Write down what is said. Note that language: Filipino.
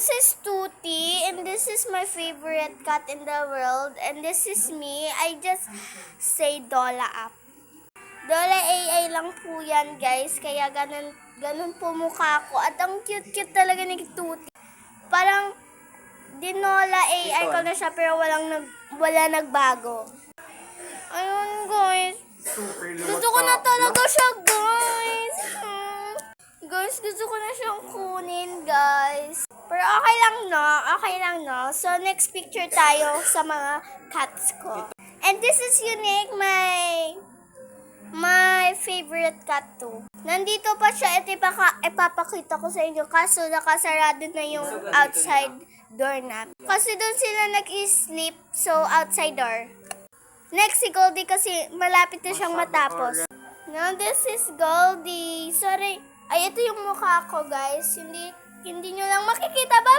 This is Tuti, and this is my favorite cat in the world, and this is me. I just say Dola up. Dola AI lang po yan, guys, kaya ganun po mukha ko. At ang cute-cute talaga ni Tuti. Parang dinola AI ko na siya, pero wala nagbago. Ayun, guys. Gusto ko na talaga siya, guys. Guys, gusto ko na siyang kunin, guys. Pero okay lang, no? So, next picture tayo sa mga cats ko. And this is Unique, my favorite cat too. Nandito pa siya, ipapakita ko sa inyo. Kaso, nakasarado na yung outside door na. Kasi doon sila nag-sleep, so outside door. Next, si Goldie kasi malapit na siyang matapos. Now, this is Goldie. Sorry. Ay, ito yung mukha ko, guys. Hindi nyo lang makikita ba?